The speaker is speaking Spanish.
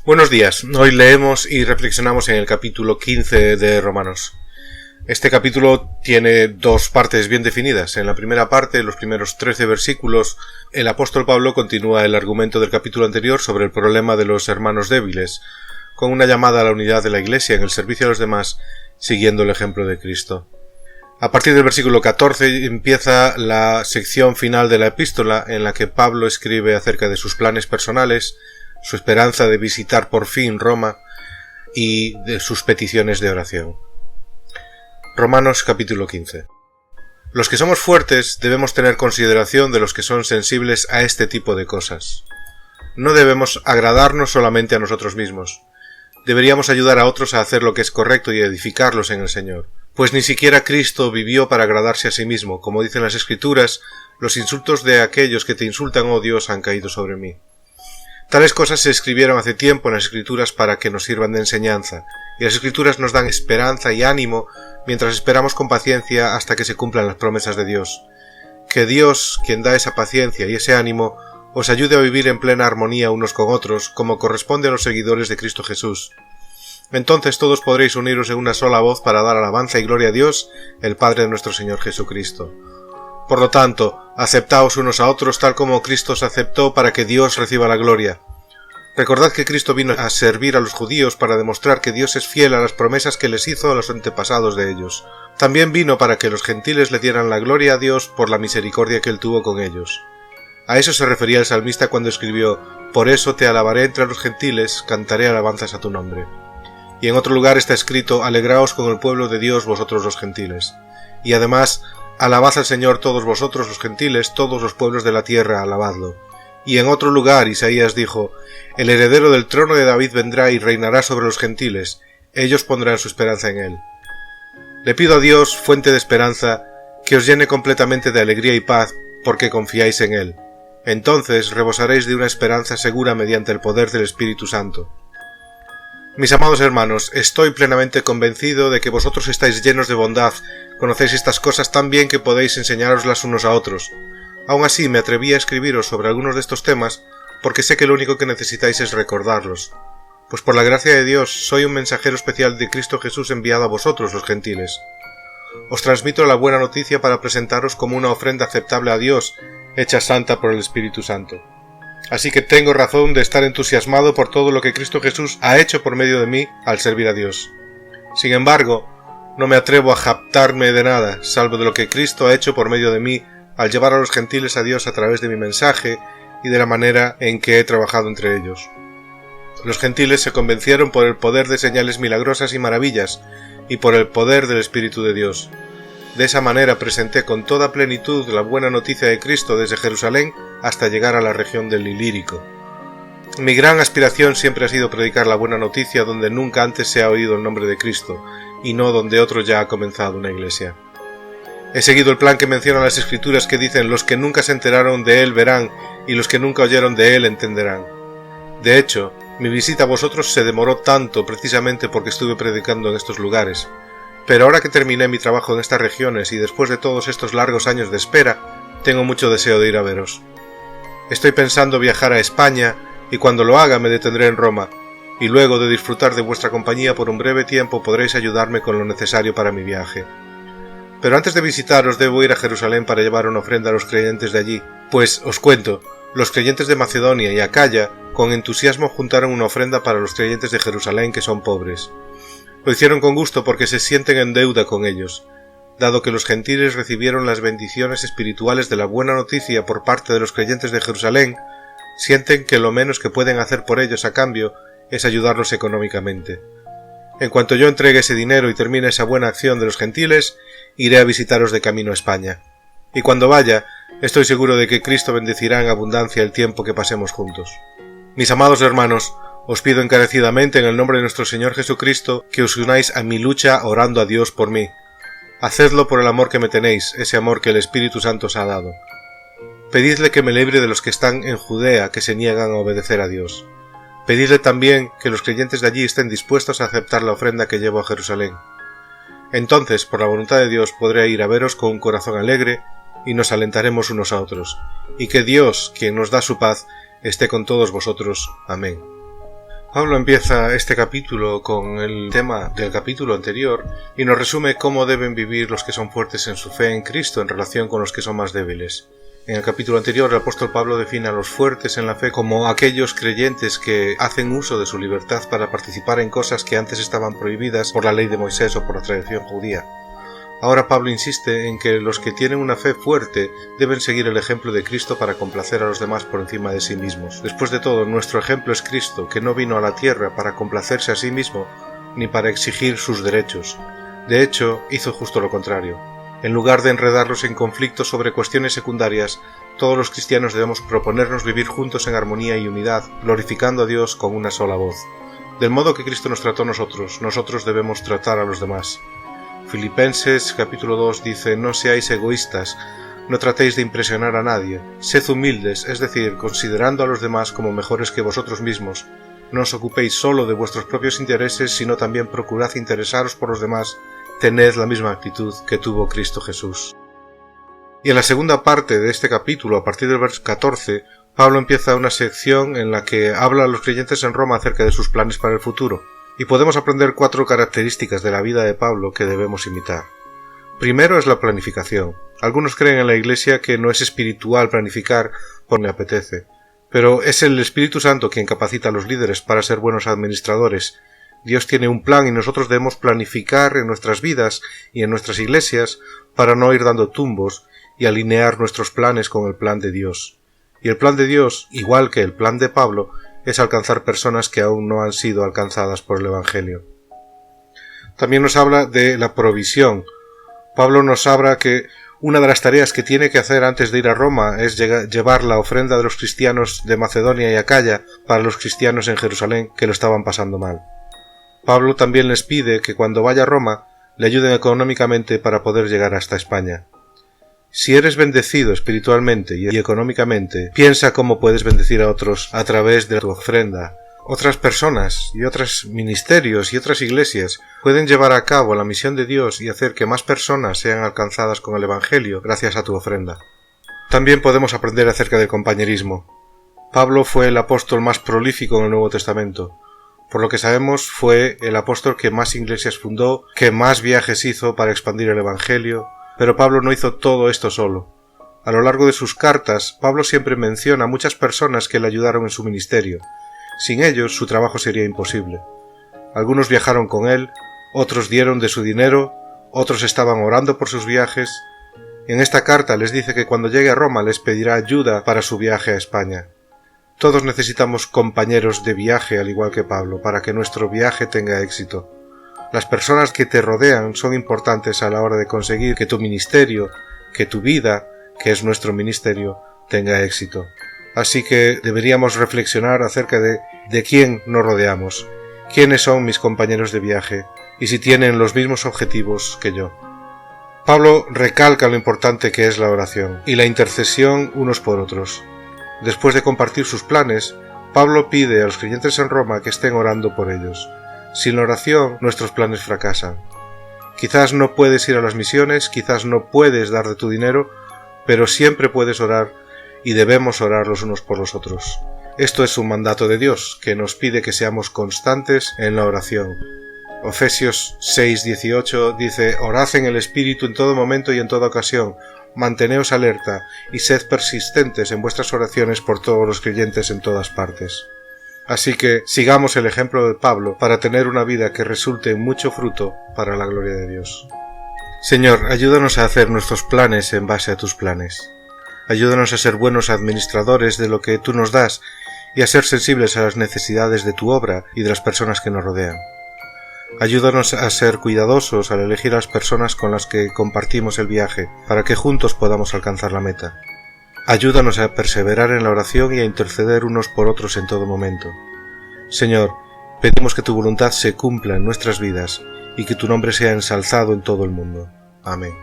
Buenos días, hoy leemos y reflexionamos en el capítulo 15 de Romanos. Este capítulo tiene dos partes bien definidas. En la primera parte, los primeros 13 versículos, el apóstol Pablo continúa el argumento del capítulo anterior sobre el problema de los hermanos débiles, con una llamada a la unidad de la Iglesia en el servicio a los demás, siguiendo el ejemplo de Cristo. A partir del versículo 14 empieza la sección final de la epístola en la que Pablo escribe acerca de sus planes personales, su esperanza de visitar por fin Roma y de sus peticiones de oración. Romanos capítulo 15. Los que somos fuertes debemos tener consideración de los que son sensibles a este tipo de cosas. No debemos agradarnos solamente a nosotros mismos. Deberíamos ayudar a otros a hacer lo que es correcto y edificarlos en el Señor. Pues ni siquiera Cristo vivió para agradarse a sí mismo. Como dicen las Escrituras, los insultos de aquellos que te insultan, oh Dios, han caído sobre mí. Tales cosas se escribieron hace tiempo en las Escrituras para que nos sirvan de enseñanza, y las Escrituras nos dan esperanza y ánimo mientras esperamos con paciencia hasta que se cumplan las promesas de Dios. Que Dios, quien da esa paciencia y ese ánimo, os ayude a vivir en plena armonía unos con otros, como corresponde a los seguidores de Cristo Jesús. Entonces todos podréis uniros en una sola voz para dar alabanza y gloria a Dios, el Padre de nuestro Señor Jesucristo. Por lo tanto, aceptaos unos a otros tal como Cristo os aceptó para que Dios reciba la gloria. Recordad que Cristo vino a servir a los judíos para demostrar que Dios es fiel a las promesas que les hizo a los antepasados de ellos. También vino para que los gentiles le dieran la gloria a Dios por la misericordia que él tuvo con ellos. A eso se refería el salmista cuando escribió: «Por eso te alabaré entre los gentiles, cantaré alabanzas a tu nombre». Y en otro lugar está escrito: «Alegraos con el pueblo de Dios vosotros los gentiles». Y además: «Alabad al Señor todos vosotros los gentiles, todos los pueblos de la tierra, alabadlo». Y en otro lugar Isaías dijo: «El heredero del trono de David vendrá y reinará sobre los gentiles, ellos pondrán su esperanza en él». Le pido a Dios, fuente de esperanza, que os llene completamente de alegría y paz, porque confiáis en él. Entonces rebosaréis de una esperanza segura mediante el poder del Espíritu Santo. Mis amados hermanos, estoy plenamente convencido de que vosotros estáis llenos de bondad, conocéis estas cosas tan bien que podéis enseñároslas unos a otros. Aún así me atreví a escribiros sobre algunos de estos temas porque sé que lo único que necesitáis es recordarlos. Pues por la gracia de Dios soy un mensajero especial de Cristo Jesús enviado a vosotros los gentiles. Os transmito la buena noticia para presentaros como una ofrenda aceptable a Dios, hecha santa por el Espíritu Santo. Así que tengo razón de estar entusiasmado por todo lo que Cristo Jesús ha hecho por medio de mí al servir a Dios. Sin embargo, no me atrevo a jactarme de nada, salvo de lo que Cristo ha hecho por medio de mí al llevar a los gentiles a Dios a través de mi mensaje y de la manera en que he trabajado entre ellos. Los gentiles se convencieron por el poder de señales milagrosas y maravillas, y por el poder del Espíritu de Dios. De esa manera presenté con toda plenitud la buena noticia de Cristo desde Jerusalén hasta llegar a la región del Ilírico. Mi gran aspiración siempre ha sido predicar la buena noticia donde nunca antes se ha oído el nombre de Cristo, y no donde otro ya ha comenzado una iglesia. He seguido el plan que mencionan las Escrituras que dicen: los que nunca se enteraron de él verán, y los que nunca oyeron de él entenderán. De hecho, mi visita a vosotros se demoró tanto precisamente porque estuve predicando en estos lugares. Pero ahora que terminé mi trabajo en estas regiones y después de todos estos largos años de espera, tengo mucho deseo de ir a veros. Estoy pensando viajar a España y cuando lo haga me detendré en Roma, y luego de disfrutar de vuestra compañía por un breve tiempo podréis ayudarme con lo necesario para mi viaje. Pero antes de visitaros debo ir a Jerusalén para llevar una ofrenda a los creyentes de allí, pues, os cuento, los creyentes de Macedonia y Acaya con entusiasmo juntaron una ofrenda para los creyentes de Jerusalén que son pobres. Lo hicieron con gusto porque se sienten en deuda con ellos. Dado que los gentiles recibieron las bendiciones espirituales de la buena noticia por parte de los creyentes de Jerusalén, sienten que lo menos que pueden hacer por ellos a cambio es ayudarlos económicamente. En cuanto yo entregue ese dinero y termine esa buena acción de los gentiles, iré a visitaros de camino a España. Y cuando vaya, estoy seguro de que Cristo bendecirá en abundancia el tiempo que pasemos juntos. Mis amados hermanos, os pido encarecidamente en el nombre de nuestro Señor Jesucristo que os unáis a mi lucha orando a Dios por mí. Hacedlo por el amor que me tenéis, ese amor que el Espíritu Santo os ha dado. Pedidle que me libre de los que están en Judea que se niegan a obedecer a Dios. Pedidle también que los creyentes de allí estén dispuestos a aceptar la ofrenda que llevo a Jerusalén. Entonces, por la voluntad de Dios, podré ir a veros con un corazón alegre y nos alentaremos unos a otros. Y que Dios, quien nos da su paz, esté con todos vosotros. Amén. Pablo empieza este capítulo con el tema del capítulo anterior y nos resume cómo deben vivir los que son fuertes en su fe en Cristo en relación con los que son más débiles. En el capítulo anterior, el apóstol Pablo define a los fuertes en la fe como aquellos creyentes que hacen uso de su libertad para participar en cosas que antes estaban prohibidas por la ley de Moisés o por la tradición judía. Ahora Pablo insiste en que los que tienen una fe fuerte deben seguir el ejemplo de Cristo para complacer a los demás por encima de sí mismos. Después de todo, nuestro ejemplo es Cristo, que no vino a la tierra para complacerse a sí mismo ni para exigir sus derechos. De hecho, hizo justo lo contrario. En lugar de enredarlos en conflictos sobre cuestiones secundarias, todos los cristianos debemos proponernos vivir juntos en armonía y unidad, glorificando a Dios con una sola voz. Del modo que Cristo nos trató a nosotros debemos tratar a los demás. Filipenses capítulo 2 dice: no seáis egoístas, no tratéis de impresionar a nadie, sed humildes, es decir, considerando a los demás como mejores que vosotros mismos. No os ocupéis solo de vuestros propios intereses, sino también procurad interesaros por los demás. Tened la misma actitud que tuvo Cristo Jesús. Y en la segunda parte de este capítulo, a partir del verso 14, Pablo empieza una sección en la que habla a los creyentes en Roma acerca de sus planes para el futuro. Y podemos aprender 4 características de la vida de Pablo que debemos imitar. Primero es la planificación. Algunos creen en la Iglesia que no es espiritual planificar porque me apetece, pero es el Espíritu Santo quien capacita a los líderes para ser buenos administradores. Dios tiene un plan y nosotros debemos planificar en nuestras vidas y en nuestras iglesias para no ir dando tumbos y alinear nuestros planes con el plan de Dios. Y el plan de Dios, igual que el plan de Pablo, es alcanzar personas que aún no han sido alcanzadas por el Evangelio. También nos habla de la provisión. Pablo nos habla que una de las tareas que tiene que hacer antes de ir a Roma es llevar la ofrenda de los cristianos de Macedonia y Acaya para los cristianos en Jerusalén que lo estaban pasando mal. Pablo también les pide que cuando vaya a Roma le ayuden económicamente para poder llegar hasta España. Si eres bendecido espiritualmente y económicamente, piensa cómo puedes bendecir a otros a través de tu ofrenda. Otras personas y otros ministerios y otras iglesias pueden llevar a cabo la misión de Dios y hacer que más personas sean alcanzadas con el Evangelio gracias a tu ofrenda. También podemos aprender acerca del compañerismo. Pablo fue el apóstol más prolífico en el Nuevo Testamento. Por lo que sabemos, fue el apóstol que más iglesias fundó, que más viajes hizo para expandir el Evangelio. Pero Pablo no hizo todo esto solo. A lo largo de sus cartas, Pablo siempre menciona a muchas personas que le ayudaron en su ministerio. Sin ellos, su trabajo sería imposible. Algunos viajaron con él, otros dieron de su dinero, otros estaban orando por sus viajes. En esta carta les dice que cuando llegue a Roma les pedirá ayuda para su viaje a España. Todos necesitamos compañeros de viaje al igual que Pablo, para que nuestro viaje tenga éxito. Las personas que te rodean son importantes a la hora de conseguir que tu ministerio, que tu vida, que es nuestro ministerio, tenga éxito. Así que deberíamos reflexionar acerca de quién nos rodeamos, quiénes son mis compañeros de viaje y si tienen los mismos objetivos que yo. Pablo recalca lo importante que es la oración y la intercesión unos por otros. Después de compartir sus planes, Pablo pide a los creyentes en Roma que estén orando por ellos. Sin la oración, nuestros planes fracasan. Quizás no puedes ir a las misiones, quizás no puedes dar de tu dinero, pero siempre puedes orar y debemos orar los unos por los otros. Esto es un mandato de Dios, que nos pide que seamos constantes en la oración. Efesios 6:18 dice: orad en el Espíritu en todo momento y en toda ocasión, manteneos alerta y sed persistentes en vuestras oraciones por todos los creyentes en todas partes. Así que sigamos el ejemplo de Pablo para tener una vida que resulte en mucho fruto para la gloria de Dios. Señor, ayúdanos a hacer nuestros planes en base a tus planes. Ayúdanos a ser buenos administradores de lo que tú nos das y a ser sensibles a las necesidades de tu obra y de las personas que nos rodean. Ayúdanos a ser cuidadosos al elegir a las personas con las que compartimos el viaje para que juntos podamos alcanzar la meta. Ayúdanos a perseverar en la oración y a interceder unos por otros en todo momento. Señor, pedimos que tu voluntad se cumpla en nuestras vidas y que tu nombre sea ensalzado en todo el mundo. Amén.